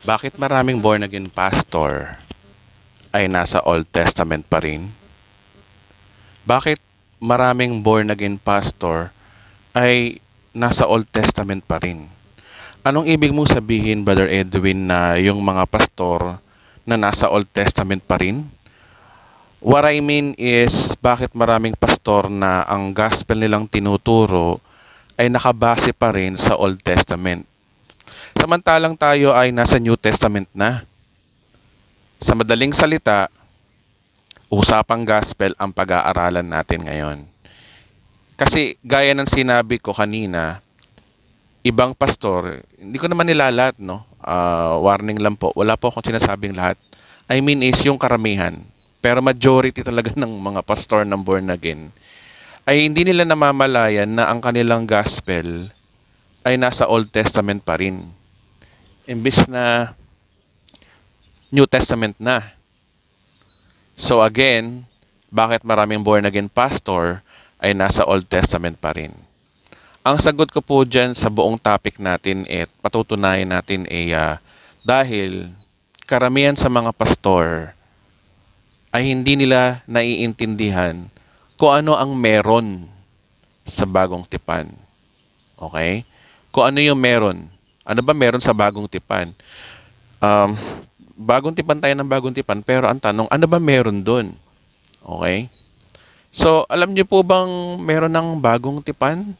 Bakit maraming born again pastor ay nasa Old Testament pa rin? Bakit maraming born again pastor ay nasa Old Testament pa rin? Anong ibig mong sabihin, Brother Edwin, na yung mga pastor na nasa Old Testament pa rin? What I mean is, bakit maraming pastor na ang gospel nilang tinuturo ay nakabase pa rin sa Old Testament? Samantalang tayo ay nasa New Testament na. Sa madaling salita, usapang gospel ang pag-aaralan natin ngayon. Kasi gaya ng sinabi ko kanina, ibang pastor, hindi ko naman nilalat, no? Warning lang po, wala po akong sinasabing lahat. I mean is yung karamihan. Pero majority talaga ng mga pastor ng born again ay hindi nila namamalayan na ang kanilang gospel ay nasa Old Testament pa rin. Imbis na New Testament na. So again, bakit maraming born again pastor ay nasa Old Testament pa rin? Ang sagot ko po dyan sa buong topic natin at patutunayan natin ay dahil karamihan sa mga pastor ay hindi nila naiintindihan kung ano ang meron sa bagong tipan. Okay? Kung ano yung meron. Ano ba meron sa bagong tipan? Bagong tipan tayo ng bagong tipan, pero ang tanong, ano ba meron dun? Okay? So, alam niyo po bang meron ng bagong tipan?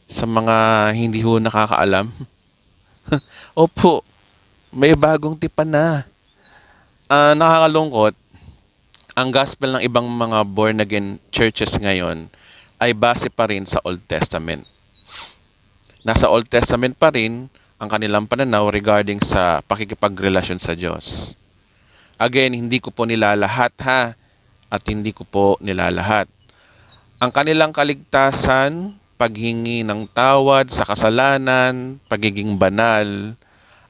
Sa mga hindi ho nakakaalam? Opo, may bagong tipan na. Nakakalungkot, ang gospel ng ibang mga born again churches ngayon ay base pa rin sa Old Testament. Nasa Old Testament pa rin ang kanilang pananaw regarding sa pakikipagrelasyon sa Diyos. Again, hindi ko po nilalahat ha, at hindi ko po nilalahat. Ang kanilang kaligtasan, paghingi ng tawad sa kasalanan, pagiging banal,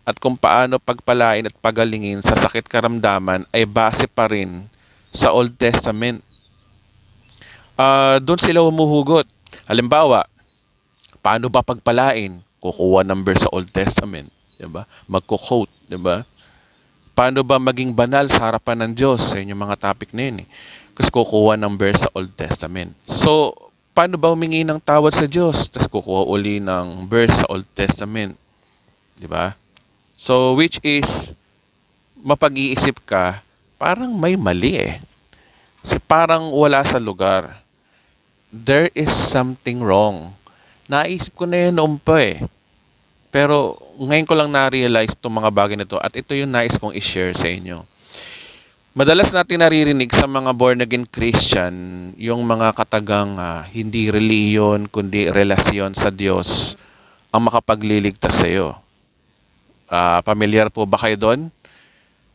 at kung paano pagpalain at pagalingin sa sakit karamdaman ay base pa rin sa Old Testament. Doon sila humuhugot. Halimbawa, paano ba pagpalain? Kukuha ng verse sa Old Testament, 'di ba? Magko-quote, 'di ba? Paano ba maging banal sa harapan ng Diyos? Sa inyong mga topic na 'yun eh. Kasi kukuha ng verse sa Old Testament. So, paano ba humingi ng tawad sa Diyos? Tapos kukuha uli ng verse sa Old Testament, 'di ba? So, which is mapag-iisip ka, parang may mali eh. So, parang wala sa lugar. There is something wrong. Naisip ko na yun noon pa eh. Pero ngayon ko lang na-realize itong mga bagay na ito at ito yung nais kong i-share sa inyo. Madalas natin naririnig sa mga born again Christian yung mga katagang hindi reliyon kundi relasyon sa Diyos ang makapagliligtas sa iyo. Pamilyar po ba kayo doon?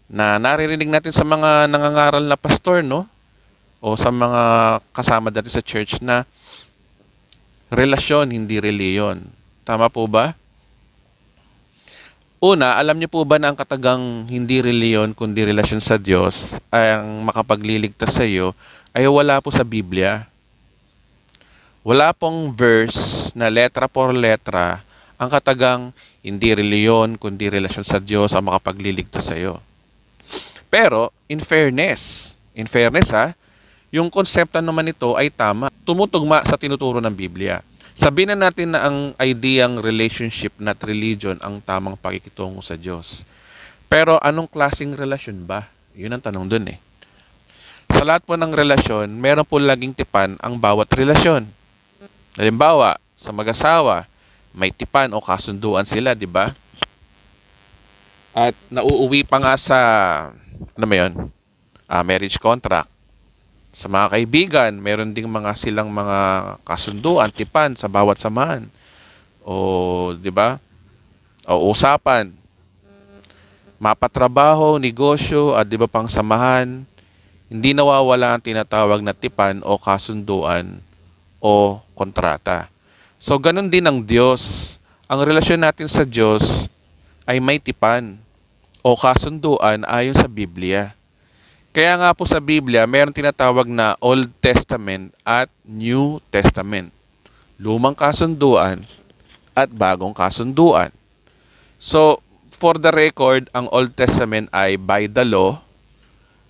Na naririnig natin sa mga nangangaral na pastor, no? O sa mga kasama dati sa church na relasyon, hindi reliyon. Tama po ba? Una, alam niyo po ba na ang katagang hindi reliyon kundi relasyon sa Diyos ay ang makapagliligtas sa iyo ay wala po sa Biblia. Wala pong verse na letra por letra ang katagang hindi reliyon kundi relasyon sa Diyos ang makapagliligtas sa iyo. Pero, in fairness yung konsepto naman ito ay tama. Tumutugma sa tinuturo ng Biblia. Sabihin na natin na ang ideyang relationship not religion ang tamang pakikitungo sa Diyos. Pero anong klaseng relasyon ba? Yun ang tanong dun eh. Sa lahat po ng relasyon, meron po laging tipan ang bawat relasyon. Halimbawa, sa mag-asawa, may tipan o kasunduan sila, di ba? At nauuwi pa nga sa, ano ba yun? Marriage contract. Sa mga kaibigan, meron ding silang mga kasunduan, tipan sa bawat samahan. O, di ba? O usapan. Mapatrabaho, negosyo, at di ba pang samahan, hindi nawawala ang tinatawag na tipan o kasunduan o kontrata. So, ganun din ang Diyos. Ang relasyon natin sa Diyos ay may tipan o kasunduan ayon sa Biblia. Kaya nga po sa Biblia, mayroon tinatawag na Old Testament at New Testament. Lumang kasunduan at bagong kasunduan. So, for the record, ang Old Testament ay by the law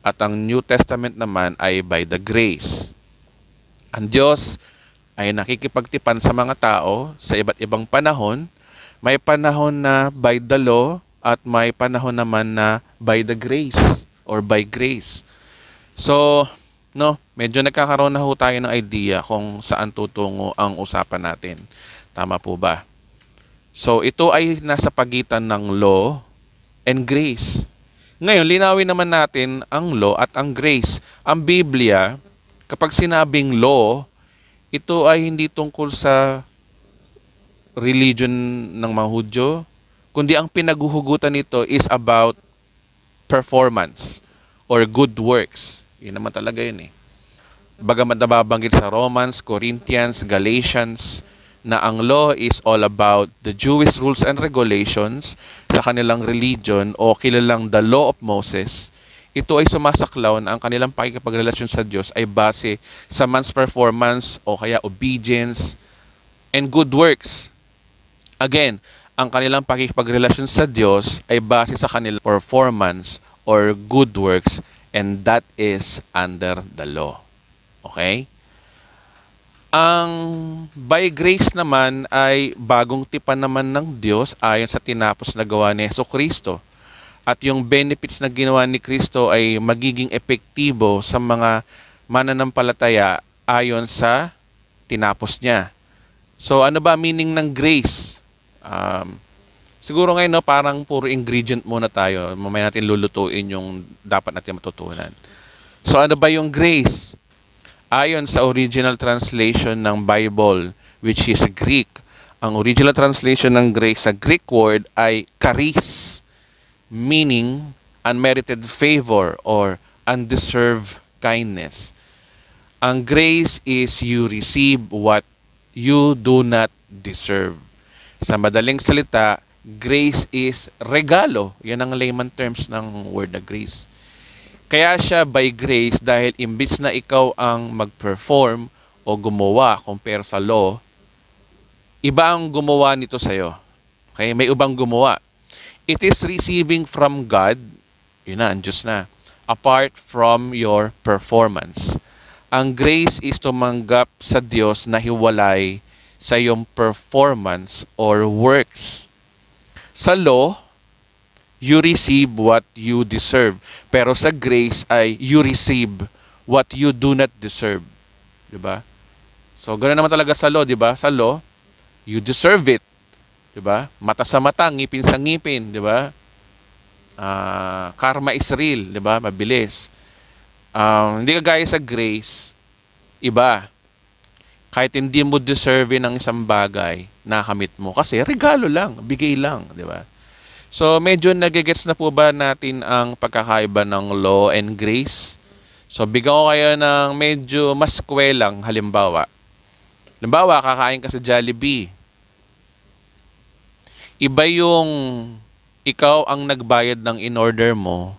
at ang New Testament naman ay by the grace. Ang Diyos ay nakikipagtipan sa mga tao sa iba't ibang panahon. May panahon na by the law at may panahon naman na by the grace or by grace. So, medyo nagkakaroon na ho tayo ng idea kung saan tutungo ang usapan natin. Tama po ba? So, ito ay nasa pagitan ng law and grace. Ngayon, linawin naman natin ang law at ang grace. Ang Biblia, kapag sinabing law, ito ay hindi tungkol sa religion ng mga Hudyo, kundi ang pinaghuhugutan nito is about performance or good works. Yun naman talaga yun eh. Bagamat nababanggit sa Romans, Corinthians, Galatians, na ang law is all about the Jewish rules and regulations sa kanilang religion o kilalang the law of Moses, ito ay sumasaklaw na ang kanilang pakikipagrelasyon sa Diyos ay base sa man's performance o kaya obedience and good works. Again, ang kanilang pakikipagrelasyon sa Diyos ay base sa kanilang performance or good works, and that is under the law. Okay? Ang by grace naman ay bagong tipan naman ng Diyos ayon sa tinapos na gawa ni Jesucristo. At yung benefits na ginawa ni Kristo ay magiging epektibo sa mga mananampalataya ayon sa tinapos niya. So ano ba meaning ng grace? Siguro ngayon parang puro ingredient muna tayo. Mamaya natin lulutuin yung dapat natin matutunan. So ano ba yung grace? Ayon sa original translation ng Bible, which is Greek, ang original translation ng grace sa Greek word ay charis, meaning unmerited favor or undeserved kindness. Ang grace is you receive what you do not deserve. Sa madaling salita, grace is regalo. Yan ang layman terms ng word na grace. Kaya siya by grace dahil imbis na ikaw ang mag-perform o gumawa compare sa law, iba ang gumawa nito sa'yo. Okay? May ibang gumawa. It is receiving from God, yun na, ang Diyos na, apart from your performance. Ang grace is tumanggap sa Diyos na hiwalay sa iyong performance or works. Sa law, you receive what you deserve. Pero sa grace ay you receive what you do not deserve. Diba? So, ganoon naman talaga sa law, diba? Sa law, you deserve it. Diba? Mata sa mata, ngipin sa ngipin. Diba? Karma is real. Diba? Mabilis. Hindi kagaya sa grace, iba. Kahit hindi mo deserve ng isang bagay, nakamit mo. Kasi regalo lang, bigay lang. Diba? So, medyo nagigets na po ba natin ang pagkakaiba ng law and grace? So, bigyan ko kayo ng medyo mas kwelang halimbawa. Halimbawa, kakain ka sa Jollibee. Iba yung ikaw ang nagbayad ng in-order mo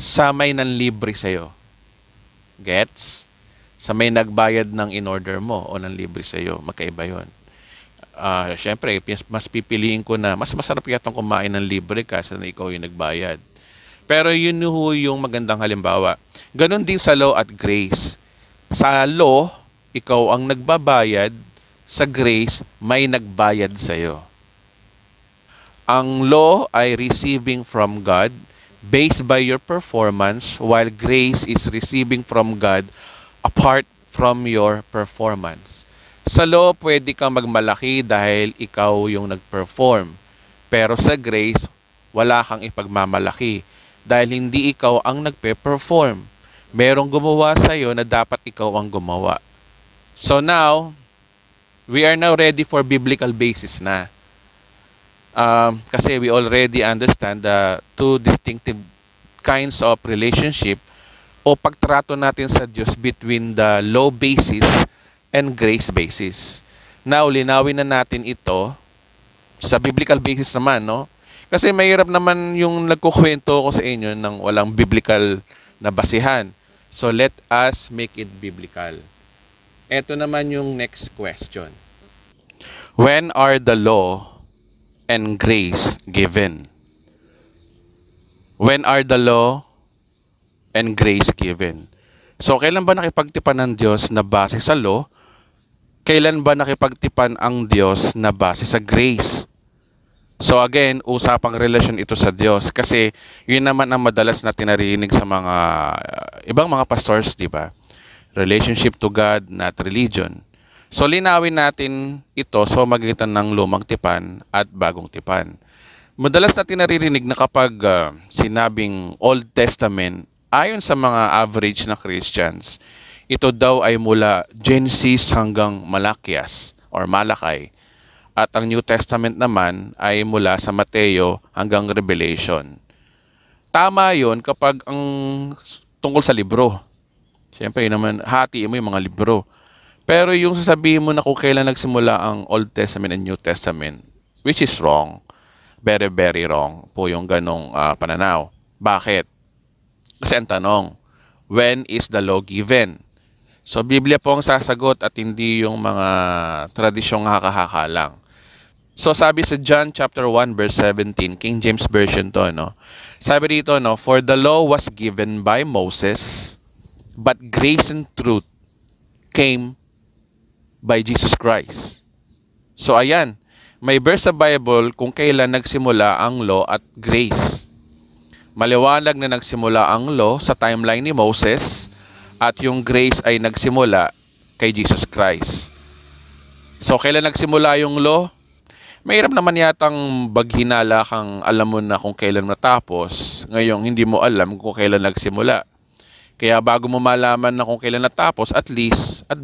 sa may nanlibre sa'yo. Gets? Sa may nagbayad ng in-order mo o nanlibre sa'yo. Magkaiba yun. Siyempre, mas pipiliin ko na mas masarap yatang kumain ng libre kasi na ikaw yung nagbayad. Pero yun yung magandang halimbawa. Ganon din sa law at grace. Sa law, ikaw ang nagbabayad. Sa grace, may nagbayad sa'yo. Ang law ay receiving from God based by your performance, while grace is receiving from God apart from your performance. Sa law, pwede kang magmalaki dahil ikaw yung nag-perform. Pero sa grace, wala kang ipagmamalaki dahil hindi ikaw ang nagpe-perform. Merong gumawa sa'yo na dapat ikaw ang gumawa. So now, we are now ready for biblical basis na. Kasi we already understand the two distinctive kinds of relationship o pagtrato natin sa Diyos between the law basis and grace basis. Now, linawin na natin ito sa biblical basis naman, no? Kasi mahirap naman yung nagkukwento ko sa inyo ng walang biblical na basihan. So, let us make it biblical. Ito naman yung next question. When are the law and grace given. When are the law and grace given? So, kailan ba nakipagtipan ng Diyos na base sa law? Kailan ba nakipagtipan ang Diyos na base sa grace? So again, usapang relasyon ito sa Diyos kasi yun naman ang madalas na tinarinig sa mga ibang mga pastors, di ba? Relationship to God, not religion. So linawin natin ito sa magitan ng lumang tipan at bagong tipan. Madalas natin naririnig na kapag sinabing Old Testament, ayon sa mga average na Christians, ito daw ay mula Genesis hanggang Malakias or Malakay. At ang New Testament naman ay mula sa Mateo hanggang Revelation. Tama yon kapag ang tungkol sa libro. Siyempre, yun naman, hatiin mo yung mga libro. Pero yung sasabihin mo na kung kailan nagsimula ang Old Testament and New Testament, which is wrong. Very, very wrong po yung ganong pananaw. Bakit? Kasi ang tanong, when is the law given? So, Biblia po ang sasagot at hindi yung mga tradisyong haka-haka lang. So sabi sa John chapter 1 verse 17, King James Version to, no? Sabi dito, no, for the law was given by Moses, but grace and truth came by Jesus Christ. So ayan, may verse sa Bible kung kailan nagsimula ang law at grace. Maliwanag na nagsimula ang law sa timeline ni Moses at yung grace ay nagsimula kay Jesus Christ. So kailan nagsimula yung law? Mahirap naman yatang baghinala kang alam mo na kung kailan matapos. Ngayong hindi mo alam kung kailan nagsimula. Kaya bago mo malaman na kung kailan natapos, at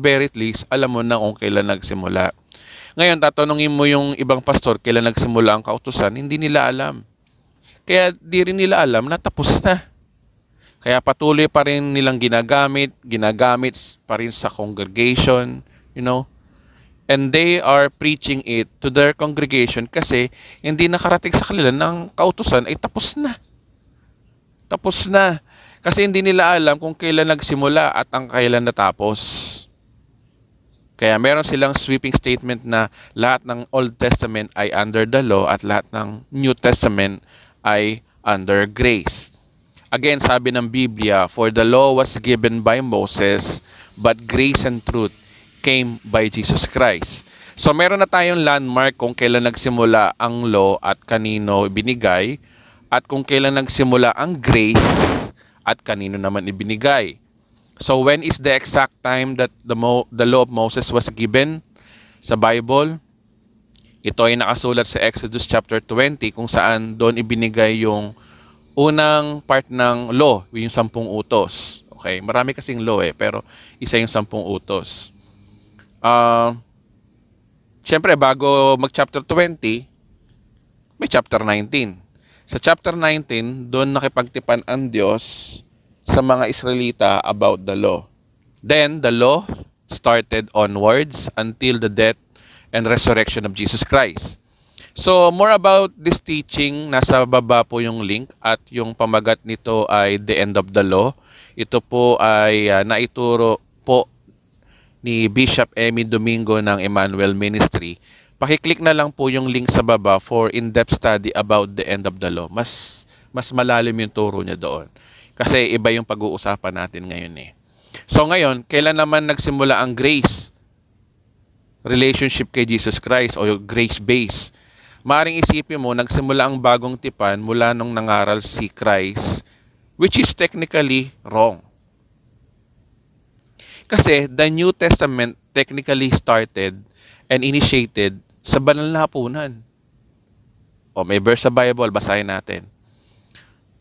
very least, alam mo na kung kailan nagsimula. Ngayon, tatanungin mo yung ibang pastor kailan nagsimula ang kautusan, hindi nila alam. Kaya di rin nila alam na tapos na. Kaya patuloy pa rin nilang ginagamit pa rin sa congregation, you know. And they are preaching it to their congregation kasi hindi nakarating sa kanila ng kautusan ay tapos na. Tapos na. Kasi hindi nila alam kung kailan nagsimula at ang kailan natapos. Kaya meron silang sweeping statement na lahat ng Old Testament ay under the law at lahat ng New Testament ay under grace. Again, sabi ng Biblia, for the law was given by Moses, but grace and truth came by Jesus Christ. So meron na tayong landmark kung kailan nagsimula ang law at kanino ibinigay at kung kailan nagsimula ang grace at kanino naman ibinigay. So when is the exact time that the law of Moses was given sa Bible? Ito ay nakasulat sa Exodus chapter 20 kung saan doon ibinigay yung unang part ng law, yung 10 utos. Okay, marami kasing law pero isa yung 10 utos. Siyempre, bago mag-chapter 20, may chapter 19. Sa chapter 19, doon nakipagtipan ang Diyos sa mga Israelita about the law. Then, the law started onwards until the death and resurrection of Jesus Christ. So, more about this teaching, nasa baba po yung link at yung pamagat nito ay The End of the Law. Ito po ay naituro po ni Bishop Emmy Domingo ng Emmanuel Ministry. Pakiclick na lang po yung link sa baba for in-depth study about the end of the law. Mas malalim yung turo niya doon. Kasi iba yung pag-uusapan natin ngayon eh. So ngayon, kailan naman nagsimula ang grace? Relationship kay Jesus Christ o grace-based. Maring isipin mo, nagsimula ang bagong tipan mula nung nangaral si Christ, which is technically wrong. Kasi the New Testament technically started and initiated sa banal na hapunan. O may verse sa Bible, basahin natin.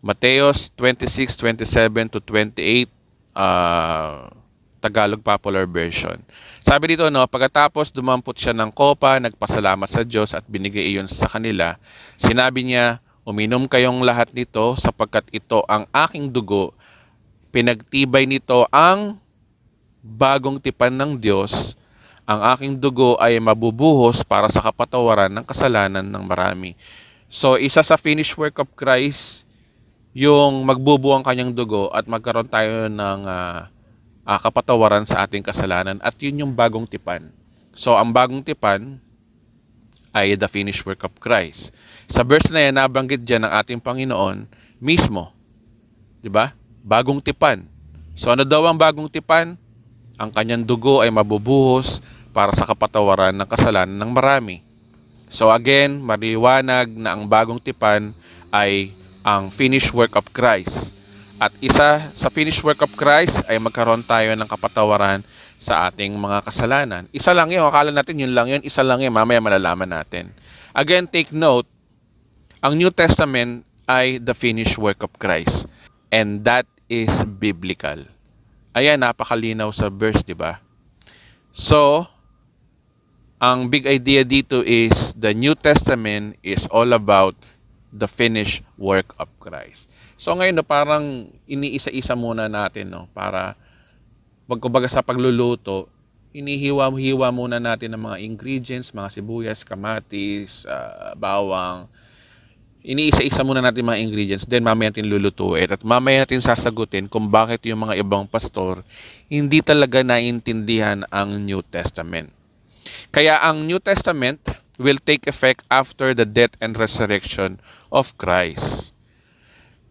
Mateo 26:27 to 28, Tagalog Popular Version. Sabi dito, no, pagkatapos dumampot siya ng kopa, nagpasalamat sa Diyos at binigay iyon sa kanila. Sinabi niya, uminom kayong lahat nito sapagkat ito ang aking dugo. Pinagtibay nito ang bagong tipan ng Diyos. Ang aking dugo ay mabubuhos para sa kapatawaran ng kasalanan ng marami. So, isa sa finished work of Christ, yung magbubuo ang kanyang dugo at magkaroon tayo ng kapatawaran sa ating kasalanan. At yun yung bagong tipan. So, ang bagong tipan ay the finished work of Christ. Sa verse na yan, nabanggit dyan ng ating Panginoon mismo. Diba? Bagong tipan. So ano daw ang bagong tipan? Ang kanyang dugo ay mabubuhos para sa kapatawaran ng kasalanan ng marami. So again, maliwanag na ang bagong tipan ay ang finished work of Christ. At isa sa finished work of Christ ay magkaroon tayo ng kapatawaran sa ating mga kasalanan. Isa lang yun. Akala natin yun lang yun. Isa lang yun. Mamaya malalaman natin. Again, take note, ang New Testament ay the finished work of Christ. And that is biblical. Ayan, napakalinaw sa verse, di ba? So, ang big idea dito is the New Testament is all about the finished work of Christ. So ngayon, parang iniisa-isa muna natin, no? Para pagkubaga sa pagluluto, inihiwa-hiwa muna natin ng mga ingredients, mga sibuyas, kamatis, bawang. Iniisa-isa muna natin mga ingredients, then mamaya natin lulutuin. At mamaya natin sasagutin kung bakit yung mga ibang pastor hindi talaga naintindihan ang New Testament. Kaya ang New Testament will take effect after the death and resurrection of Christ.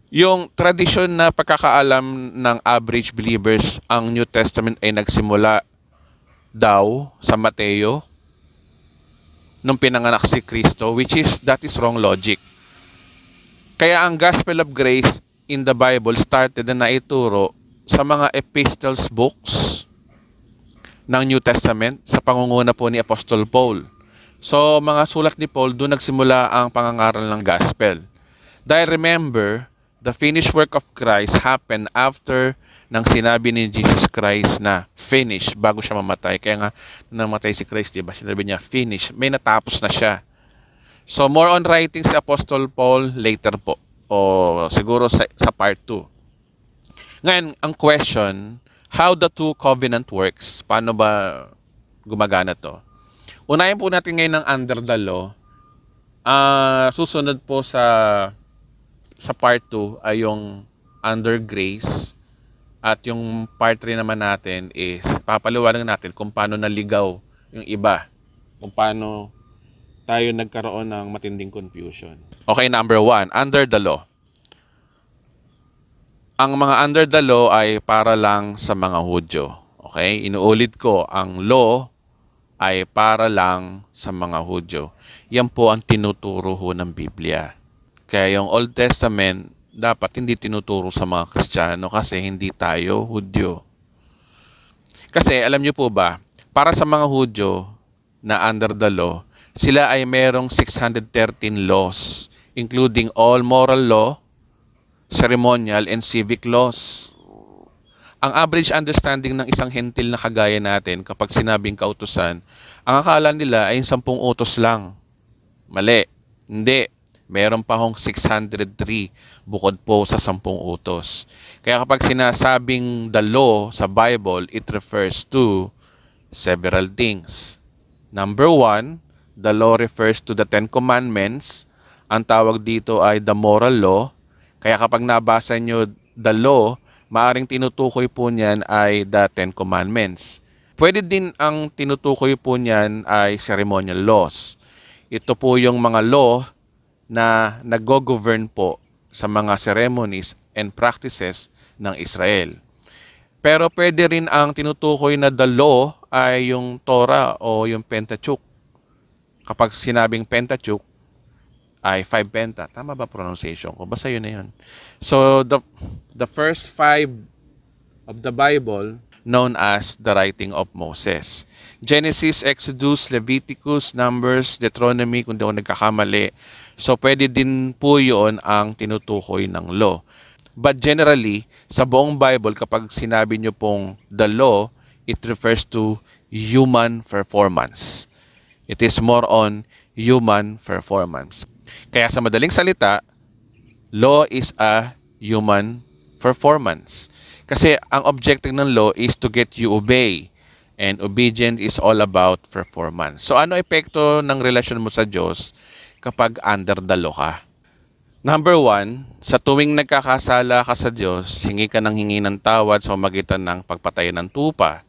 Yung tradisyon na pagkakaalam ng average believers, ang New Testament ay nagsimula daw sa Mateo nung pinanganak si Kristo, that is wrong logic. Kaya ang Gospel of Grace in the Bible started na naituro sa mga epistles books ng New Testament sa pangunguna po ni Apostol Paul. So, mga sulat ni Paul, doon nagsimula ang pangangaral ng Gospel. Dahil remember, the finished work of Christ happened after nang sinabi ni Jesus Christ na finish bago siya mamatay. Kaya nga, namatay si Christ, diba? Sinabi niya, finish. May natapos na siya. So, more on writing si Apostol Paul later po. O siguro sa part 2. Ngayon, ang question, how the two covenant works? Paano ba gumagana to? Unahin po natin ngayon ng under the law. Susunod po sa part 2 ay yung under grace. At yung part 3 naman natin is papaliwanag natin kung paano naligaw yung iba. Kung paano tayo nagkaroon ng matinding confusion. Okay, number 1, under the law. Ang mga under the law ay para lang sa mga Hudyo. Okay, inuulit ko, ang law ay para lang sa mga Hudyo. Yan po ang tinuturo ho ng Biblia. Kaya yung Old Testament, dapat hindi tinuturo sa mga Kristiyano kasi hindi tayo Hudyo. Kasi alam niyo po ba, para sa mga Hudyo na under the law, sila ay merong 613 laws, including all moral law, ceremonial, and civic laws. Ang average understanding ng isang hentil na kagaya natin kapag sinabing kautusan, ang akala nila ay 10 utos lang. Mali. Hindi. Meron pa hong 603 bukod po sa 10 utos. Kaya kapag sinasabing the law sa Bible, it refers to several things. Number 1, the law refers to the 10 Commandments. Ang tawag dito ay the moral law. Kaya kapag nabasa nyo the law, maaring tinutukoy po niyan ay the 10 Commandments. Pwede din ang tinutukoy po niyan ay ceremonial laws. Ito po yung mga law na nag-govern po sa mga ceremonies and practices ng Israel. Pero pwede rin ang tinutukoy na the law ay yung Torah o yung Pentateuch. Kapag sinabing Pentateuch, ay 5 penta. Tama ba pronunciation ko? Basta yun na yun. So, the first 5 of the Bible known as the writing of Moses. Genesis, Exodus, Leviticus, Numbers, Deuteronomy, kung di ako nagkakamali. So, pwede din po yun ang tinutukoy ng law. But generally, sa buong Bible, kapag sinabi nyo pong the law, it refers to human performance. It is more on human performance. Kaya sa madaling salita, law is a human performance. Kasi ang objective ng law is to get you obey. And obedience is all about performance. So ano epekto ng relasyon mo sa Diyos kapag under the law ka? Number 1, sa tuwing nagkakasala ka sa Diyos, hingi ka ng tawad sa pamamagitan ng pagpatay ng tupa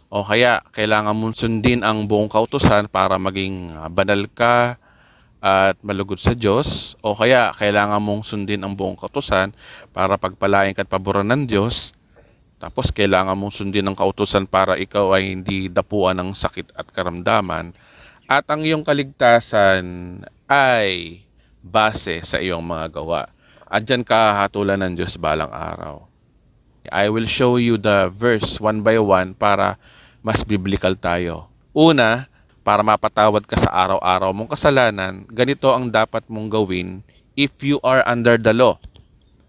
O kaya kailangan mong sundin ang buong kautusan para maging banal ka at malugod sa Diyos, o kaya kailangan mong sundin ang buong kautusan para pagpalain ka at paboran ng Diyos, tapos kailangan mong sundin ang kautusan para ikaw ay hindi dapuan ng sakit at karamdaman, at ang iyong kaligtasan ay base sa iyong mga gawa. At dyan ka hatulan ng Diyos balang araw. I will show you the verse one by one para mas biblical tayo. Una, para mapatawad ka sa araw-araw mong kasalanan, ganito ang dapat mong gawin if you are under the law.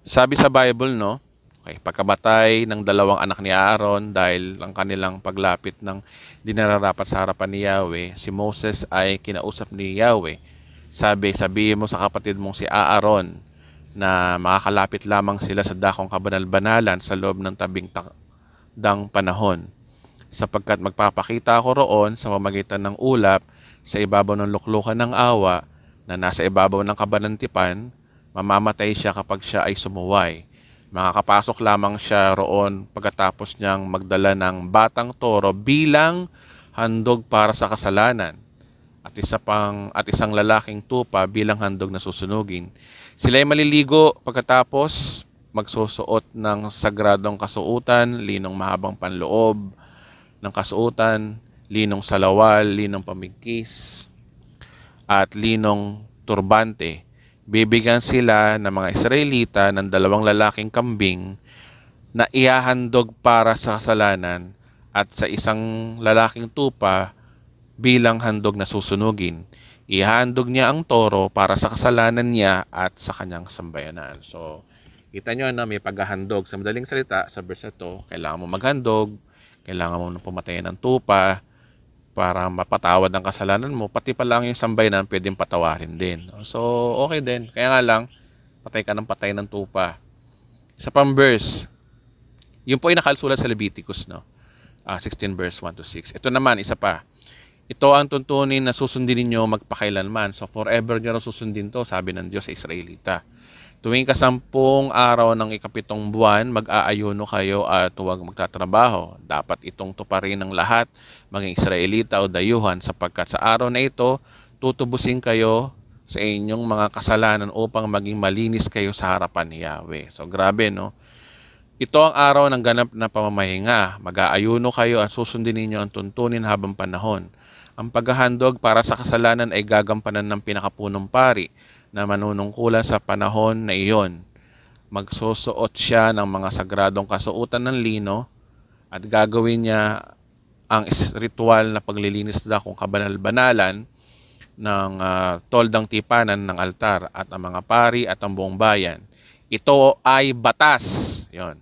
Sabi sa Bible, no? Okay, pagkamatay ng dalawang anak ni Aaron dahil ang kanilang paglapit ng dinararapat sa harapan ni Yahweh, si Moses ay kinausap ni Yahweh. Sabihin mo sa kapatid mong si Aaron na makakalapit lamang sila sa dakong kabanal-banalan sa loob ng tabing takdang panahon, sapagkat magpapakita ako roon sa pamamagitan ng ulap sa ibabaw ng luklukan ng awa na nasa ibabaw ng kabanantipan. Mamamatay siya kapag siya ay sumuway. Makakapasok lamang siya roon pagkatapos niyang magdala ng batang toro bilang handog para sa kasalanan, at isang lalaking tupa bilang handog na susunugin. Sila ay maliligo pagkatapos magsusuot ng sagradong kasuutan, linong mahabang panloob ng kasuutan, linong salawal, linong pamigkis, at linong turbante. Bibigyan sila ng mga Israelita ng 2 lalaking kambing na ihahandog para sa kasalanan at sa isang lalaking tupa bilang handog na susunugin. Ihahandog niya ang toro para sa kasalanan niya at sa kanyang sambayanan. So, kita nyo na may paghahandog. Sa madaling salita, sa verse na to, kailangan mo maghandog, kailangan mo pumatayin ng tupa para mapatawad ang kasalanan mo, pati pa lang yung sambayanan pwedeng patawarin din. So, okay din. Kaya nga lang, patay ka ng patay ng tupa. Isa pang verse, yun po ay nakasulat sa Leviticus, no? 16 verse 1 to 6. Ito naman, isa pa. Ito ang tuntunin na susundin ninyo magpakailanman. So, forever nyo na susundin to, sabi ng Diyos sa Israelita. Tuwing 10 araw ng 7 buwan, mag-aayuno kayo at huwag magtatrabaho. Dapat itong tuparin ng lahat, maging Israelita o dayuhan, sapagkat sa araw na ito, tutubusin kayo sa inyong mga kasalanan upang maging malinis kayo sa harapan ni Yahweh. So grabe, no? Ito ang araw ng ganap na pamamahinga. Mag-aayuno kayo at susundin ninyo ang tuntunin habang panahon. Ang paghahandog para sa kasalanan ay gagampanan ng pinakapunong pari na manunungkulan sa panahon na iyon. Magsusuot siya ng mga sagradong kasuotan ng lino at gagawin niya ang ritual na paglilinis na kung kabanal-banalan ng toldang tipanan ng altar at ang mga pari at ang buong bayan. Ito ay batas, yon,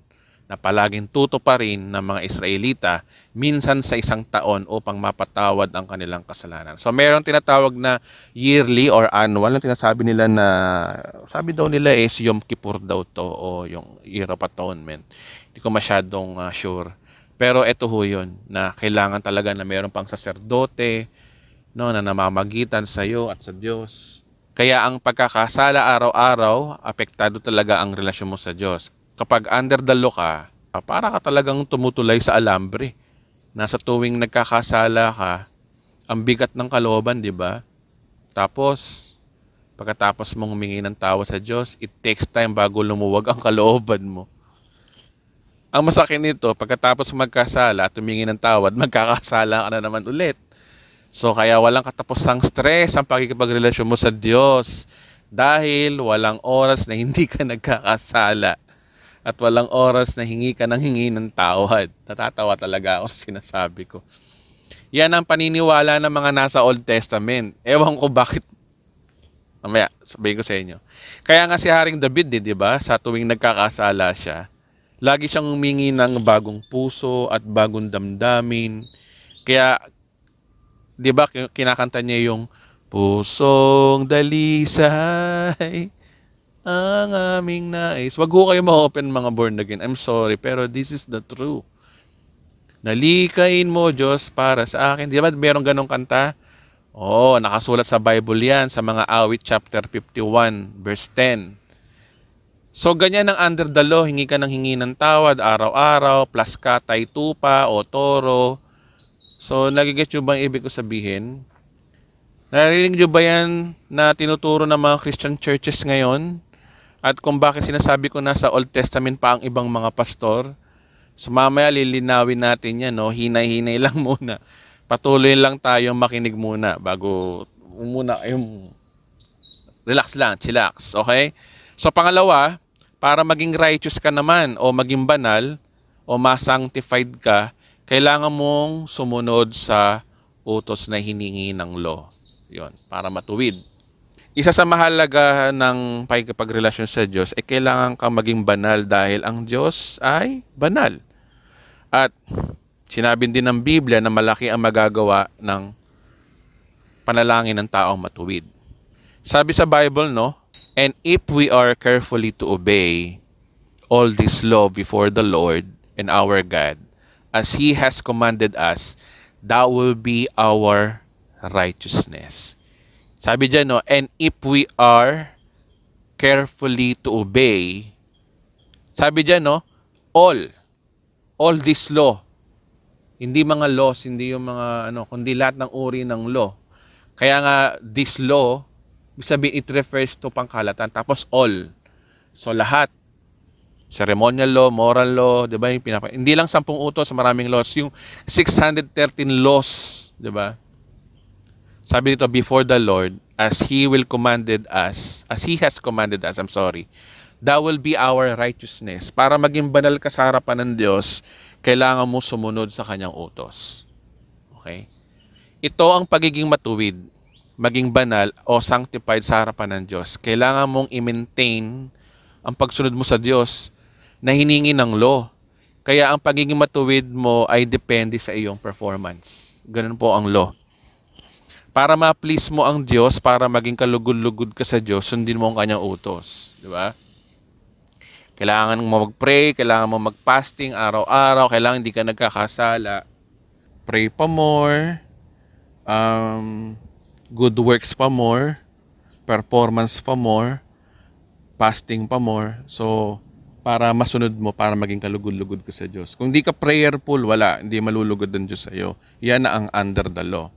na palaging tutuparin ng mga Israelita minsan sa 1 taon upang mapatawad ang kanilang kasalanan. So mayroong tinatawag na yearly or annual, ang tinasabi nila na, sabi daw nila is Yom Kippur daw to o yung Year of Atonement. Hindi ko masyadong sure. Pero ito ho yun, na kailangan talaga na mayroon pang saserdote, no, na namamagitan sa iyo at sa Diyos. Kaya ang pagkakasala araw-araw, apektado talaga ang relasyon mo sa Diyos. Kapag under the law ka, para ka talagang tumutulay sa alambre. Nasa tuwing nagkakasala ka, ang bigat ng kalooban, di ba? Tapos, pagkatapos mong humingi ng tawad sa Diyos, it takes time bago lumuwag ang kalooban mo. Ang masakit nito, pagkatapos magkasala at humingi ng tawad, magkakasala ka na naman ulit. So, kaya walang katapusang stress ang pagkikipagrelasyon mo sa Diyos dahil walang oras na hindi ka nagkakasala. At walang oras na hingi ka ng tawad. Natatawa talaga ako sa sinasabi ko. Yan ang paniniwala ng mga nasa Old Testament. Ewan ko bakit. Mamaya, sabihin ko sa inyo. Kaya nga si Haring David, di ba? Sa tuwing nagkakasala siya, lagi siyang humingi ng bagong puso at bagong damdamin. Kaya, di ba, kinakanta niya yung pusong dalisay ang aming nais. Wag ho kayo ma-open mga born again. I'm sorry, pero this is the truth. Nalikain mo, Diyos, para sa akin. Di ba merong ganong kanta? Oo, nakasulat sa Bible yan, sa mga Awit chapter 51, verse 10. So, ganyan ang under the law, hingi ka ng hingi ng tawad, araw-araw, plus katay tupa o toro, So, nagigets nyo ba ang ibig ko sabihin? Narinig nyo ba yan na tinuturo ng mga Christian churches ngayon? At kung bakit sinasabi ko nasa Old Testament pa ang ibang mga pastor? So mamaya lilinawin natin yan, no? Hinay-hinay lang muna. Patuloy lang tayong makinig muna bago muna kayong relax lang, chillax, okay? So pangalawa, para maging righteous ka naman o maging banal o ma-sanctified ka, kailangan mong sumunod sa utos na hiningi ng law. Yon, para matuwid. Isa sa mahalaga ng pakikipagrelasyon sa Diyos ay kailangan kang maging banal dahil ang Diyos ay banal. At sinabi din ng Biblia na malaki ang magagawa ng panalangin ng taong matuwid. Sabi sa Bible, no? And if we are carefully to obey all this law before the Lord and our God, as He has commanded us, that will be our righteousness. Sabi dyan, no? And if we are carefully to obey, sabi dyan, no? All this law. Hindi mga laws, hindi yung mga kundi lahat ng uri ng law. Kaya nga this law, sabi it refers to pangkalatan, tapos all. So lahat. Ceremonial law, moral law, 'di ba? Hindi lang 10 utos, maraming laws, yung 613 laws, 'di ba? Sabi dito, before the Lord, as He has commanded us, that will be our righteousness. Para maging banal ka sa harapan ng Diyos, kailangan mo sumunod sa kanyang utos. Okay? Ito ang pagiging matuwid, maging banal o sanctified sa harapan ng Diyos. Kailangan mong i-maintain ang pagsunod mo sa Diyos na hiningi ng law. Kaya ang pagiging matuwid mo ay depende sa iyong performance. Ganun po ang law. Para ma-please mo ang Diyos, para maging kalugod-lugod ka sa Diyos, sundin mo ang kanyang utos. Di ba? Kailangan mo mag-pray, kailangan mo mag-fasting araw-araw, kailangan hindi ka nagkakasala. Pray pa more, good works pa more, performance pa more, fasting pa more. So, para masunod mo, para maging kalugod-lugod ka sa Diyos. Kung hindi ka prayerful, wala, hindi malulugod ng Diyos sa iyo. Yan na ang under the law.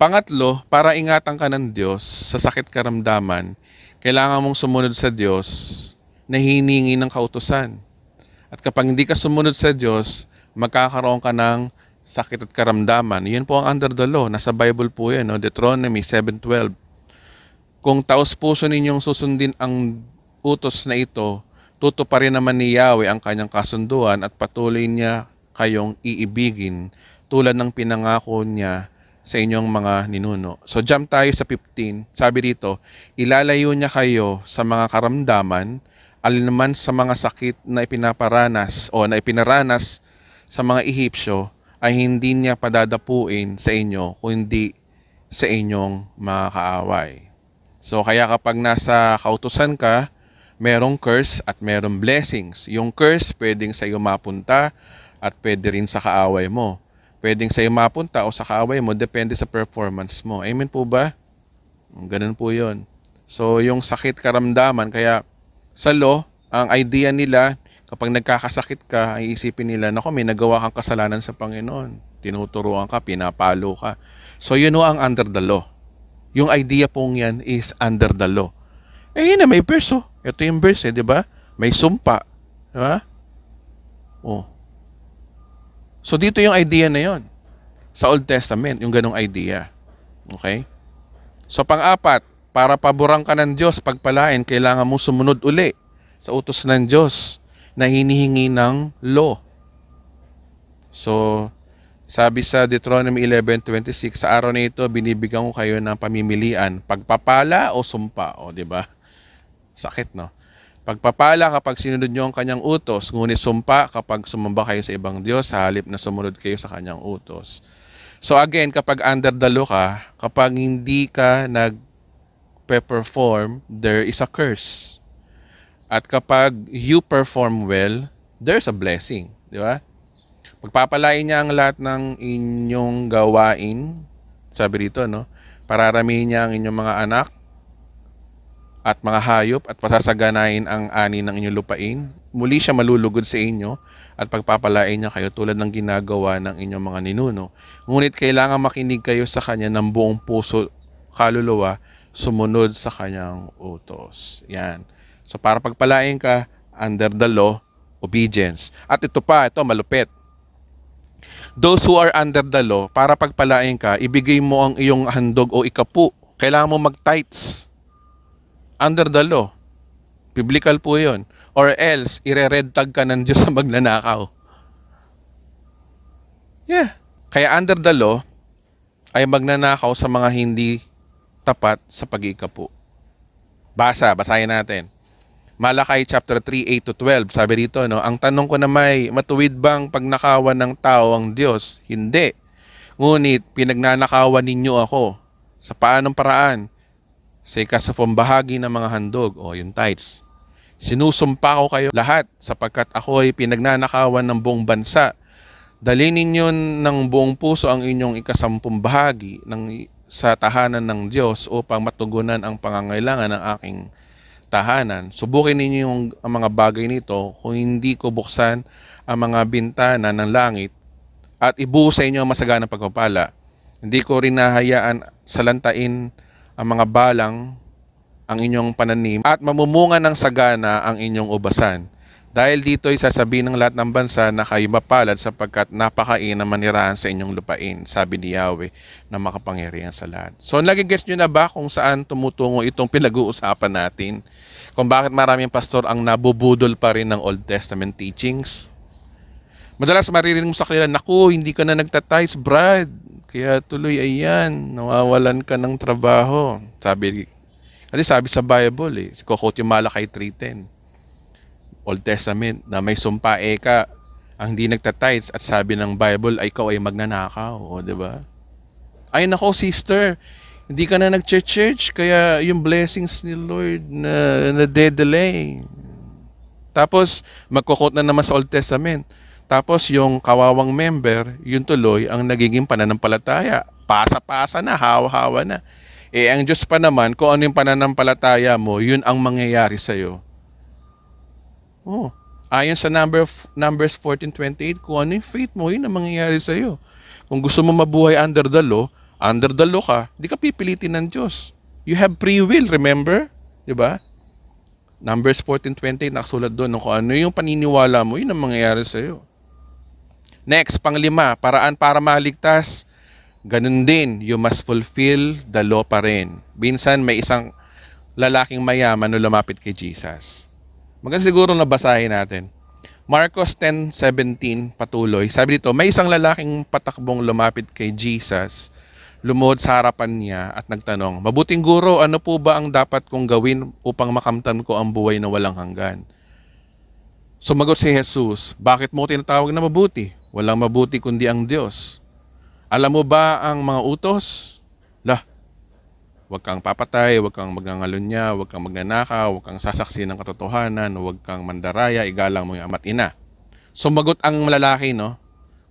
Pangatlo, para ingatan ka ng Diyos sa sakit karamdaman, kailangan mong sumunod sa Diyos na hiningi ng kautusan. At kapag hindi ka sumunod sa Diyos, magkakaroon ka ng sakit at karamdaman. Yun po ang under the law. Nasa Bible po yan, no? Deuteronomy 7:12. Kung taos-puso ninyong susundin ang utos na ito, tutuparin naman ni Yahweh ang kanyang kasunduan at patuloy niya kayong iibigin tulad ng pinangako niya sa inyong mga ninuno. So jump tayo sa 15. Sabi dito, ilalayo niya kayo sa mga karamdaman, alinman sa mga sakit na ipinaparanas o na ipinaranas sa mga Ehipsyo ay hindi niya padadapuin sa inyo kundi sa inyong mga kaaway. So kaya kapag nasa kautusan ka, merong curse at merong blessings. Yung curse pwedeng sa iyo mapunta at pwede rin sa kaaway mo. Pwedeng sa iyo mapunta o sa kaaway mo, depende sa performance mo. Amen po ba? Ganun po yun. So yung sakit karamdaman, kaya sa law, ang idea nila, kapag nagkakasakit ka, ay isipin nila, naku, may nagawa kang kasalanan sa Panginoon. Tinuturuan ka, pinapalo ka. So yun o ang under the law. Yung idea pong yan is under the law. Eh yun na, may verse oh. Ito yung verse di ba? May sumpa. Di ba? Oh. So dito yung idea na yon sa Old Testament, yung ganong idea. Okay? So pang-apat, para paboran ka ng Diyos, pagpalain, kailangan mo sumunod uli sa utos ng Diyos na hinihingi ng law. So, sabi sa Deuteronomy 11:26, sa araw na ito, binibigyan ko kayo ng pamimilian, pagpapala o sumpa. O, di ba? Sakit, no? Pagpapala kapag sinunod nyo ang kanyang utos, ngunit sumpa kapag sumamba kayo sa ibang Diyos, sa halip na sumunod kayo sa kanyang utos. So again, kapag under the law ka, kapag hindi ka nag-perform, there is a curse. At kapag you perform well, there's a blessing. Di ba? Pagpapalain niya ang lahat ng inyong gawain, sabi dito, no? Pararamihin niya ang inyong mga anak at mga hayop at pasasaganain ang ani ng inyong lupain. muli siya malulugod sa inyo at pagpapalain niya kayo tulad ng ginagawa ng inyong mga ninuno. Ngunit kailangan makinig kayo sa kanya ng buong puso, kaluluwa, sumunod sa kanyang utos. Yan. So para pagpalain ka, under the law, obedience. At ito malupit. Those who are under the law, para pagpalain ka, ibigay mo ang iyong handog o ikapu. Kailangan mo mag-tithes. Under the law. Biblical po yun. Or else, ire-red tag ka ng Diyos sa magnanakaw. Yeah. Kaya under the law, ay magnanakaw sa mga hindi tapat sa pag-ikapu. Basahin natin. Malakay chapter 3, 8-12. Sabi dito, ang tanong ko na matuwid bang pagnakawan ng tao ang Diyos? Hindi. Ngunit pinagnanakawan ninyo ako. Sa paanong paraan? Sa ikasapong bahagi ng mga handog, yung tithes. Sinusumpa ko kayo lahat sapagkat ako ay pinagnanakawan ng buong bansa. Dalhin ninyo ng buong puso ang inyong ikasampung bahagi sa tahanan ng Diyos upang matugunan ang pangangailangan ng aking tahanan. Subukin ninyo ang mga bagay nito kung hindi ko buksan ang mga bintana ng langit at ibuhos sa inyo ang masaganang pagpapala. Hindi ko rin nahayaan salantain ang mga balang ang inyong pananim at mamumunga ng sagana ang inyong ubasan. Dahil dito ay sasabihin ng lahat ng bansa na kayo mapalad sapagkat napakain na manirahan sa inyong lupain, sabi ni Yahweh na makapangyarihan sa lahat. So nagigets nyo na ba kung saan tumutungo itong pinag-uusapan natin? Kung bakit maraming pastor ang nabubudol pa rin ng Old Testament teachings? Madalas maririnig mo sa kanila, naku, hindi ka na nagtatize, Brad. Kaya tuloy ayan, nawawalan ka ng trabaho. Kasi sabi sa Bible, quote yung Malakay 3:10. Old Testament na may sumpa ka ang hindi nagtatides at sabi ng Bible ay ikaw ay magnanakaw, di ba? Ay nako sister, hindi ka na nag-church kaya yung blessings ni Lord na delay. Tapos magko-quote na naman sa Old Testament. Tapos yung kawawang member, yun tuloy ang nagiging pananampalataya. Pasa-pasa na, hawa-hawa na. Ang Diyos pa naman, kung ano yung pananampalataya mo, yun ang mangyayari sa'yo. Ayon sa Numbers 14:28, kung ano yung faith mo, yun ang mangyayari sa'yo. Kung gusto mo mabuhay under the law ka, di ka pipilitin ng Diyos. You have free will, remember? Diba? Numbers 14:28, nakasulat doon, kung ano yung paniniwala mo, yun ang mangyayari sa'yo. Next, panglima, paraan para maligtas. Ganun din, you must fulfill the law pa rin. Minsan, may isang lalaking mayaman na lumapit kay Jesus. Maganda siguro na basahin natin. Marcos 10:17 patuloy. Sabi dito, may isang lalaking patakbong lumapit kay Jesus, lumuhod sa harapan niya at nagtanong, "Mabuting guro, ano po ba ang dapat kong gawin upang makamtan ko ang buhay na walang hanggan?" Sumagot si Jesus, "Bakit mo tinatawag na mabuti? Walang mabuti kundi ang Diyos. Alam mo ba ang mga utos? Huwag kang papatay, huwag kang magngangalunya, huwag kang magnanakaw, huwag kang sasaksi ng katotohanan, huwag kang mandaraya, igalang mo yung ama't ina." Sumagot ang lalaki,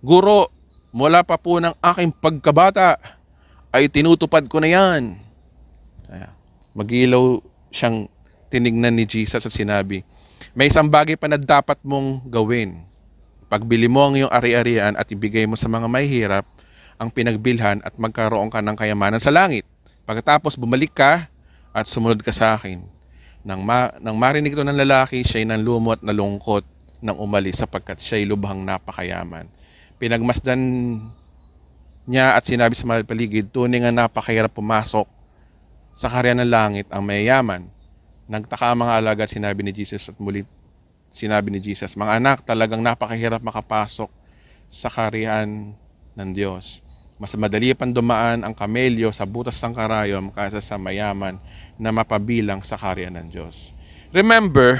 "Guro, mula pa po ng aking pagkabata ay tinutupad ko na yan." Magilaw siyang tinignan ni Jesus at sinabi, "May isang bagay pa na dapat mong gawin. Pagbili mo ang iyong ari-arian at ibigay mo sa mga mahihirap ang pinagbilhan at magkaroon ka ng kayamanan sa langit. Pagkatapos bumalik ka at sumunod ka sa akin." Nang marinig ito ng lalaki, siya'y nanlumo at nalungkot nang umalis sapagkat siya'y lubhang napakayaman. Pinagmasdan niya at sinabi sa mga paligid, tunay nga napakahirap pumasok sa kaharian ng langit ang mayayaman. Nagtaka ang mga alagad, sinabi ni Jesus at muli sinabi ni Jesus, "Mga anak, talagang napakahirap makapasok sa kaharian ng Diyos. Mas madali pang dumaan ang kamelyo sa butas ng karayom kaysa sa mayaman na mapabilang sa kaharian ng Diyos." Remember,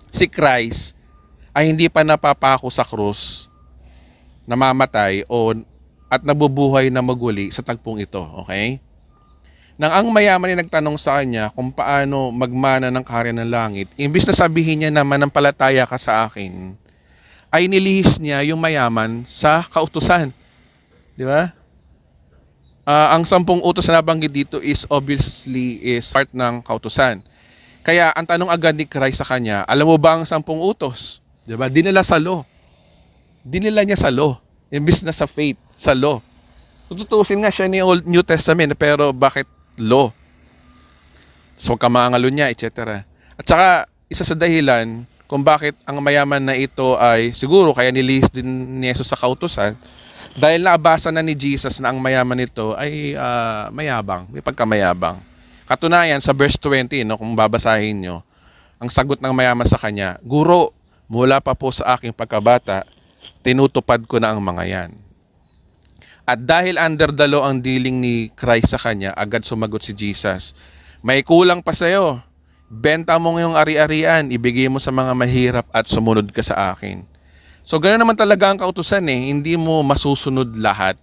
si Christ ay hindi pa napapako sa krus, namamatay at nabubuhay na maguli sa tagpong ito. Okay? Nang ang mayaman ay nagtanong sa kanya kung paano magmana ng kaharian ng langit, imbis na sabihin niya na manampalataya ka sa akin, ay nilihis niya yung mayaman sa kautusan. Di ba? Ang 10 utos na nabanggit dito is obviously part ng kautusan. Kaya ang tanong agad ni Christ sa kanya, alam mo ba ang 10 utos? Diba? Dinala sa law. Dinala niya sa law. Imbis na sa faith, sa law. Tutusin nga siya ni Old New Testament, pero bakit law? So kamangalo niya, etc. At saka, isa sa dahilan kung bakit ang mayaman na ito ay siguro kaya nilihis din ni Jesus sa kautusan, dahil naabasa na ni Jesus na ang mayaman nito ay mayabang, may pagkamayabang. Katunayan, sa verse 20, no, kung babasahin nyo, ang sagot ng mayaman sa kanya, Guro, mula pa po sa aking pagkabata, tinutupad ko na ang mga yan. At dahil under the law ang dealing ni Christ sa kanya, agad sumagot si Jesus, may kulang pa sa'yo. Benta mo ngayong ari-arian, ibigay mo sa mga mahirap at sumunod ka sa akin. So ganoon naman talaga ang kautusan hindi mo masusunod lahat.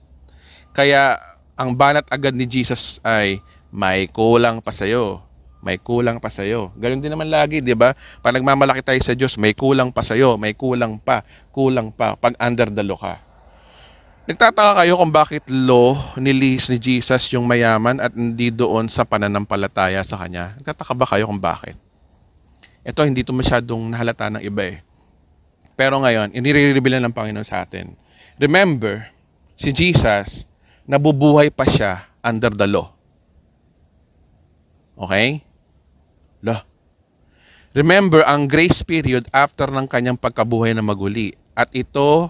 Kaya ang banat agad ni Jesus ay, may kulang pa sa'yo. May kulang pa sa'yo. Ganoon din naman lagi, di ba? Pag nagmamalaki tayo sa Diyos, may kulang pa sa'yo. May kulang pa. Kulang pa. Pag under the law ka. Nagtataka kayo kung bakit law nilihis ni Jesus yung mayaman at hindi doon sa pananampalataya sa Kanya? Nagtataka ba kayo kung bakit? Ito, hindi ito masyadong nahalata ng iba Pero ngayon, inire-reveal ng Panginoon sa atin. Remember, si Jesus, nabubuhay pa siya under the law. Okay? Remember, ang grace period after ng kanyang pagkabuhay na maguli. At ito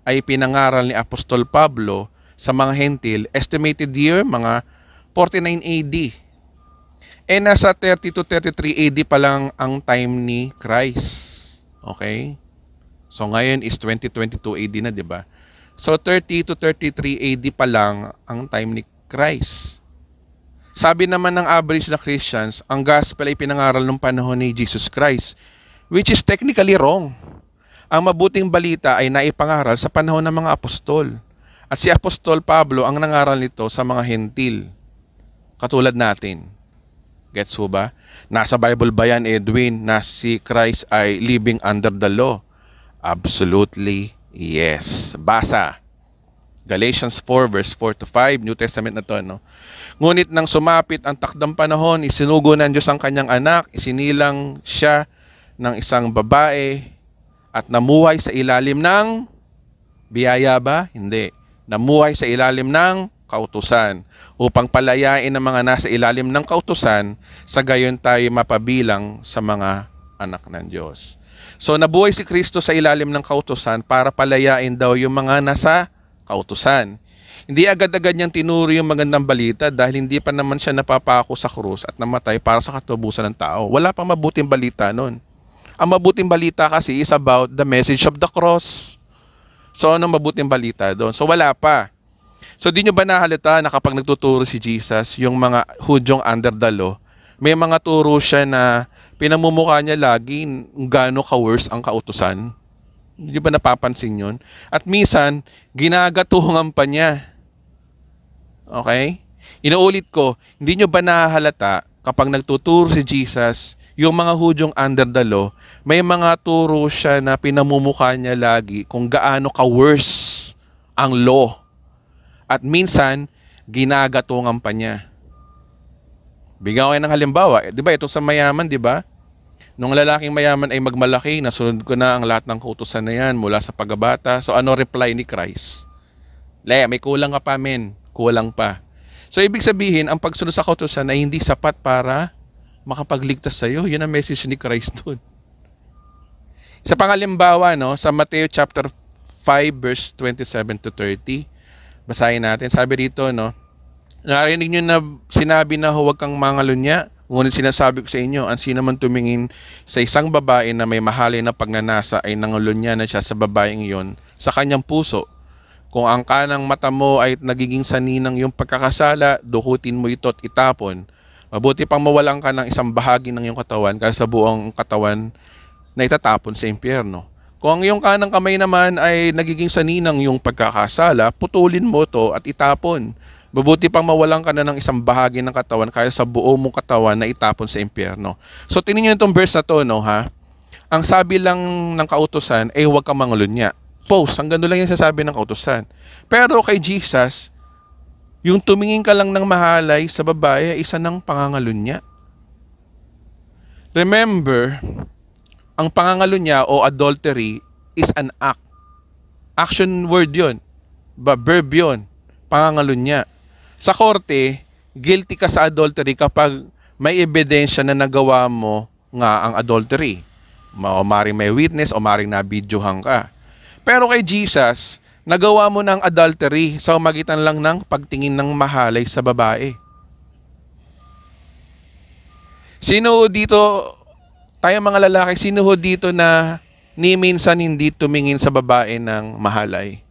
ay pinangaral ni Apostol Pablo sa mga hentil, estimated year, mga 49 AD. Nasa 30 to 33 AD pa lang ang time ni Christ. Okay? So ngayon is 2022 AD na, di ba? So 30 to 33 AD pa lang ang time ni Christ. Sabi naman ng average na Christians, ang gospel ay pinangaral ng panahon ni Jesus Christ, which is technically wrong. Ang mabuting balita ay naipangaral sa panahon ng mga apostol. At si Apostol Pablo ang nangaral nito sa mga hentil. Katulad natin. Gets ho ba? Nasa Bible ba yan, Edwin, na si Christ ay living under the law? Absolutely yes. Basa. Galatians 4 verse 4 to 5, New Testament na to, no? Ngunit nang sumapit ang takdang panahon, isinugo ng Diyos ang kanyang anak, isinilang siya ng isang babae at namuhay sa ilalim ng biyaya ba? Hindi. Namuhay sa ilalim ng kautusan upang palayain ang mga nasa ilalim ng kautusan, sa gayon tayo mapabilang sa mga anak ng Diyos. So nabuhay si Kristo sa ilalim ng kautusan para palayain daw yung mga nasa kautusan. Hindi agad-agad niyang tinuro yung magandang balita dahil hindi pa naman siya napapako sa krus at namatay para sa katubusan ng tao. Wala pang mabuting balita nun. Ang mabuting balita kasi is about the message of the cross. So anong mabuting balita doon? So wala pa. So di nyo ba nahalata na kapag nagtuturo si Jesus, yung mga Hudyong under the law, may mga turo siya na pinamumukha niya lagi gaano ka-worse ang kautusan? Hindi ba napapansin yun? At minsan, ginagatungan pa niya. Okay? Inuulit ko, hindi nyo ba nahalata kapag nagtuturo si Jesus, yung mga Hudyong under the law, may mga turo siya na pinamumukha niya lagi kung gaano ka-worse ang law. At minsan, ginagatungan pa niya. Bigyan ko kayo ng halimbawa. Di ba, itong sa mayaman, di ba? Nung lalaking mayaman ay magmalaki, nasunod ko na ang lahat ng kautusan na yan mula sa pagkabata. So ano reply ni Christ? May kulang ka pa, men. Kulang pa. So ibig sabihin, ang pagsunod sa kautusan ay hindi sapat para makapagligtas sa iyo. Yun ang message ni Christ doon. Sa pangalimbawa, no, sa Matthew chapter 5 verse 27 to 30, basahin natin. Sabi rito, no, narinig nyo na sinabi na huwag kang mangalunya. Ngunit sinasabi ko sa inyo, ang sino man tumingin sa isang babae na may mahalin na pagnanasa ay nangulunya na siya sa babaeng iyon sa kanyang puso. Kung ang kanang mata mo ay nagiging saninang yung pagkakasala, dukutin mo ito at itapon. Mabuti pang mawalan ka ng isang bahagi ng iyong katawan kaysa buong katawan na itatapon sa impyerno. Kung ang iyong kanang kamay naman ay nagiging saninang yung pagkakasala, putulin mo ito at itapon. Mabuti pang mawalan ka na ng isang bahagi ng katawan kaya sa buo mong katawan na itapon sa impyerno. So tingnan niyo itong verse na to, no, ha? Ang sabi lang ng kautusan ay huwag kang mangulunya. Post, hanggang doon lang yung sasabi ng kautusan. Pero kay Jesus, yung tumingin ka lang ng mahalay sa babae ay isa ng pangangalunya. Remember, ang pangangalo niya o adultery is an act. Action word yun. Verb yun. Pangangalo niya. Sa korte, guilty ka sa adultery kapag may ebidensya na nagawa mo nga ang adultery. O maring may witness o maring nabidyohan ka. Pero kay Jesus, nagawa mo ng adultery sa magitan lang ng pagtingin ng mahalay sa babae. Sino dito, tayo mga lalaki, sino dito na ni minsan hindi tumingin sa babae ng mahalay?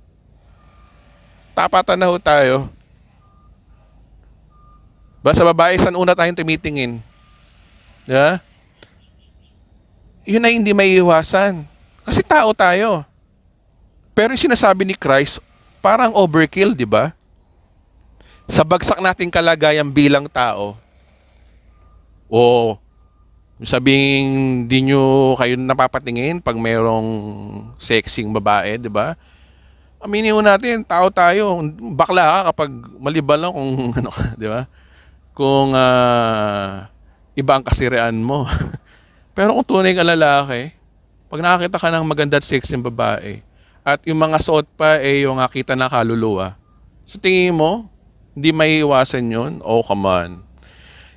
Tapatan na ho tayo. Ba sa babae, saan una tayong tumitingin? Yeah? Yun ay hindi maiiwasan. Kasi tao tayo. Pero yung sinasabi ni Christ, parang overkill, di ba? Sa bagsak nating kalagayan bilang tao, o sabing di nyo kayo napapatingin pag mayroong sexing babae, di ba? Aminin mo natin, tao tayo. Bakla ka kapag maliban lang kung ano, di ba? Kung iba ang kasirian mo. Pero kung tunay ka lalaki, pag nakakita ka ng maganda at sexy babae, at yung mga suot pa yung nakita na kaluluwa, so tingin mo, hindi maiiwasan yun? Oh, come on.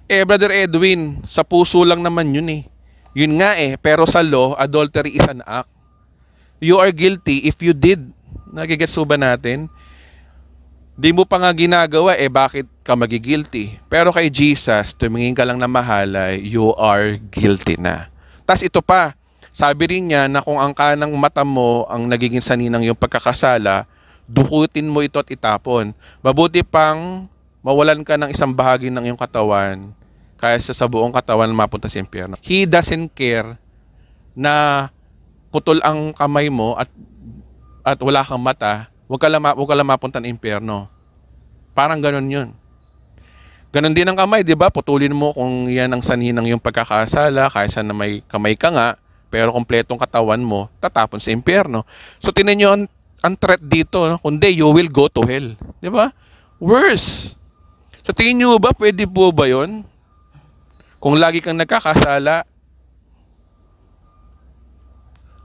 Brother Edwin, sa puso lang naman yun eh. Yun nga pero sa law, adultery is an act. You are guilty if you did. Nagigets ba natin? Di mo pa nga ginagawa, bakit ka magigilty? Pero kay Jesus, tumingin ka lang na mahalay, you are guilty na. Tas ito pa, sabi rin niya na kung ang kanang mata mo ang nagiging saninang yung pagkakasala, dukutin mo ito at itapon. Mabuti pang mawalan ka ng isang bahagi ng iyong katawan kaysa sa buong katawan mapunta sa impyerno. He doesn't care na putol ang kamay mo at wala kang mata, huwag ka lang mapunta ng impyerno. Parang ganun yun. Ganun din ang kamay, di ba? Putulin mo kung yan ang sanhi ng iyong pagkakasala, kaysa na may kamay ka nga, pero kompletong katawan mo, tatapon sa impyerno. So, tinan nyo ang threat dito, no? Kundi, you will go to hell. Di ba? Worse. So, tingin nyo ba, pwede po ba yun? Kung lagi kang nagkakasala,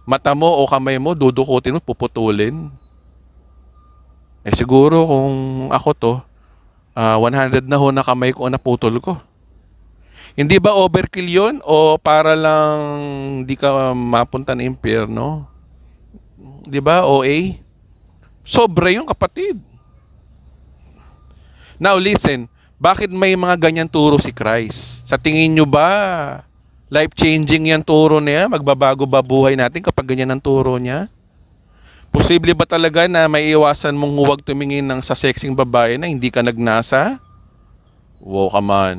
mata mo o kamay mo, dudukutin mo, puputulin. Siguro kung ako to, 100 na ho na kamay ko o naputol ko. Hindi ba overkill yun? O para lang di ka mapunta ng impyerno? Di ba? OA? Sobra yung kapatid. Now listen, bakit may mga ganyan turo si Christ? Sa tingin nyo ba, life-changing yan turo niya? Magbabago ba buhay natin kapag ganyan ang turo niya? Posible ba talaga na may iwasan mong huwag tumingin ng sa sexing babae na hindi ka nagnasa? Wow, come on.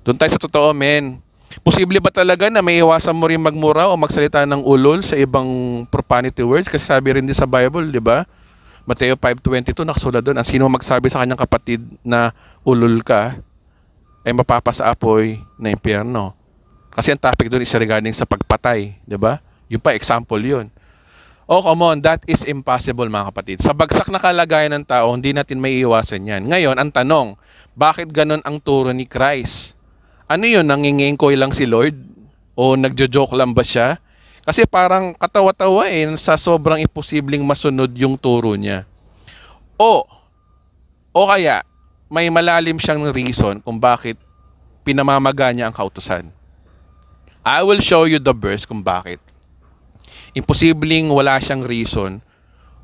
Doon tayo sa totoo, men. Posible ba talaga na may iwasan mo rin magmura o magsalita ng ulol sa ibang profanity words? Kasi sabi rin din sa Bible, di ba? Mateo 5:22, nakasulat doon, ang sino magsabi sa kanyang kapatid na ulol ka, ay mapapasa apoy na impyerno. Kasi ang topic doon is regarding sa pagpatay, di ba? Yung pa, example yun. Oh, come on, that is impossible mga kapatid. Sa bagsak na kalagayan ng tao, hindi natin may iwasan yan. Ngayon, ang tanong, bakit ganun ang turo ni Christ? Ano yun, nangingingkoy lang si Lord? O nagjo-joke lang ba siya? Kasi parang katawa-tawa sa sobrang imposibleng masunod yung turo niya. O kaya, may malalim siyang reason kung bakit pinamamaga niya ang kautusan. I will show you the verse kung bakit. Imposibleng wala siyang reason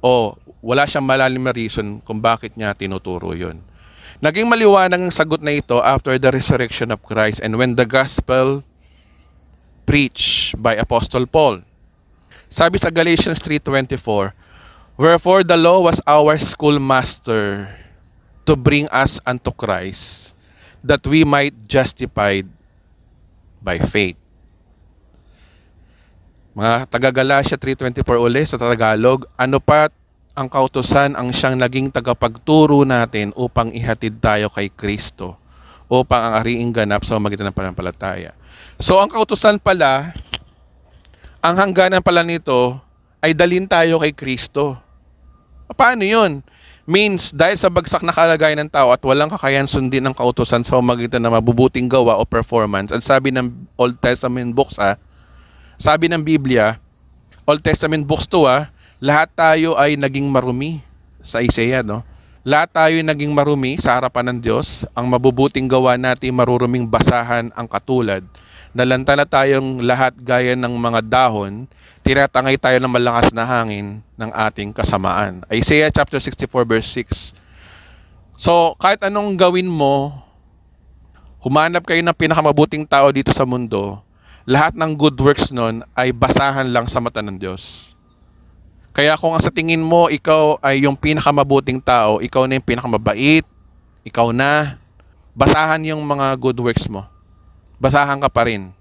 o wala siyang malalim na reason kung bakit niya tinuturo yun. Naging maliwanag ang sagot na ito after the resurrection of Christ and when the gospel preached by Apostle Paul. Sabi sa Galatians 3:24, wherefore the law was our schoolmaster to bring us unto Christ, that we might justified by faith. Mga taga-Galatia 3:24 uli sa Tagalog, ano pa ang kautusan ang siyang naging tagapagturo natin upang ihatid tayo kay Kristo, upang ang ariing ganap sa magitan ng pananampalataya. So ang kautusan pala, ang hangganan pala nito ay dalhin tayo kay Kristo. Paano yun? Means, dahil sa bagsak na kalagayan ng tao at walang kakayahan sundin ng kautusan sa pamamagitan ng mabubuting gawa o performance, ang sabi ng Old Testament books, sabi ng Biblia, Old Testament books to, lahat tayo ay naging marumi sa Isaiah, no? Lahat tayo naging marumi sa harapan ng Diyos. Ang mabubuting gawa natin maruruming basahan ang katulad. Nalantana tayong lahat gaya ng mga dahon, tinatangay tayo ng malakas na hangin ng ating kasamaan. Isaiah chapter 64 verse 6. So, kahit anong gawin mo, humanap kayo ng pinakamabuting tao dito sa mundo, lahat ng good works nun ay basahan lang sa mata ng Diyos. Kaya kung sa tingin mo, ikaw ay yung pinakamabuting tao, ikaw na yung pinakamabait, ikaw na, basahan yung mga good works mo. Basahan ka pa rin.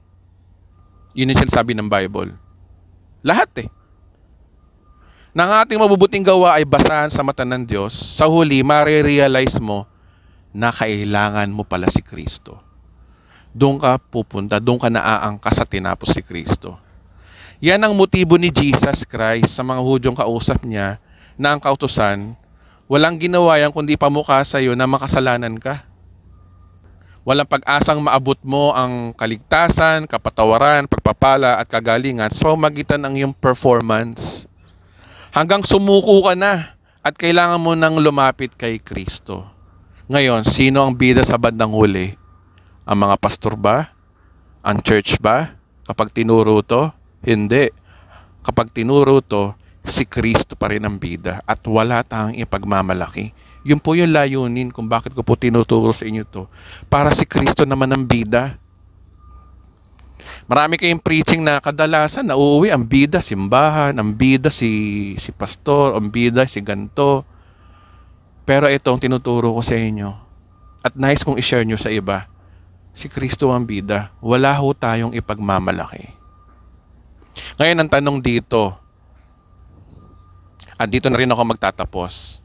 Yun yung sinasabi ng Bible. Lahat Nang ating mabubuting gawa ay basahan sa mata ng Diyos, sa huli, marirealize mo na kailangan mo pala si Kristo. Doon ka pupunta, doon ka naaangkas sa tinapos si Kristo. Yan ang motibo ni Jesus Christ sa mga Hudyong kausap niya na ang kautusan, walang ginawa yan kundi pamukha sa iyo na makasalanan ka. Walang pag-asang maabot mo ang kaligtasan, kapatawaran, pagpapala at kagalingan sa pamamagitan ng iyong performance. Hanggang sumuko ka na at kailangan mo nang lumapit kay Kristo. Ngayon, sino ang bida sa bandang huli? Ang mga pastor ba? Ang church ba? Kapag tinuro to? Hindi. Kapag tinuro to, si Kristo pa rin ang bida at wala tayong ipagmamalaki. Yun po yung layunin kung bakit ko po tinuturo sa inyo to. Para si Kristo naman ang bida. Marami kayong preaching na kadalasan nauuwi ang bida, simbahan, ang bida si pastor, ang bida si ganto. Pero ito ang tinuturo ko sa inyo. At nice kong i-share nyo sa iba. Si Kristo ang bida. Wala ho tayong ipagmamalaki. Ngayon ang tanong dito, at dito na rin ako magtatapos.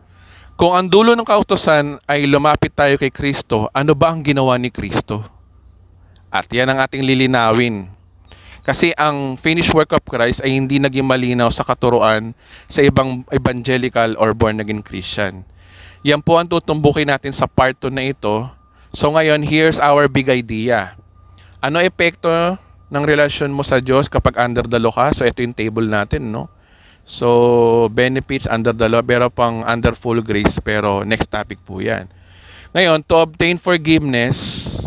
Kung ang dulo ng kautusan ay lumapit tayo kay Kristo, ano ba ang ginawa ni Kristo? At yan ang ating lilinawin. Kasi ang finished work of Christ ay hindi naging malinaw sa katuruan sa ibang evangelical or born again Christian. Yan po ang tutumbukin natin sa part 2 na ito. So ngayon, here's our big idea. Ano epekto ng relasyon mo sa Diyos kapag under the law ka? So ito yung table natin, no? So benefits under the law, pero pang under full grace, pero next topic po yan. Ngayon, to obtain forgiveness,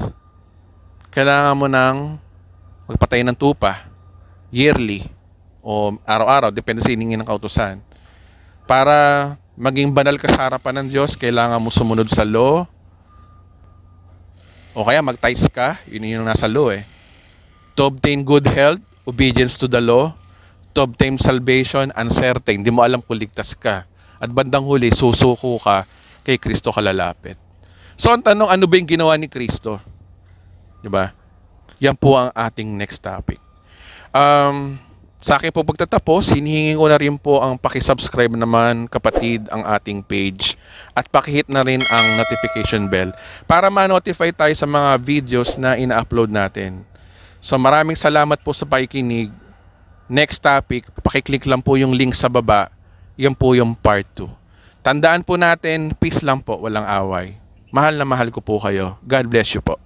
kailangan mo ng magpatay ng tupa yearly o araw-araw, depende sa hiningin ng kautusan. Para maging banal ka sa harapan ng Diyos, kailangan mo sumunod sa law. O kaya mag-tithes ka, yun yung nasa law To obtain good health, obedience to the law. To obtain salvation, uncertain, di mo alam kung ligtas ka. At bandang huli, susuko ka, kay Kristo ka lalapit. So ang tanong, ano ba yung ginawa ni Kristo? Diba? Yan po ang ating next topic. Sa akin po pagtatapos, hinihingi ko na rin po ang pakisubscribe naman kapatid ang ating page at pakihit na rin ang notification bell para ma-notify tayo sa mga videos na ina-upload natin. So maraming salamat po sa pakikinig. Next topic, pakiclick lang po yung link sa baba. Yan po yung part 2. Tandaan po natin, peace lang po, walang away. Mahal na mahal ko po kayo. God bless you po.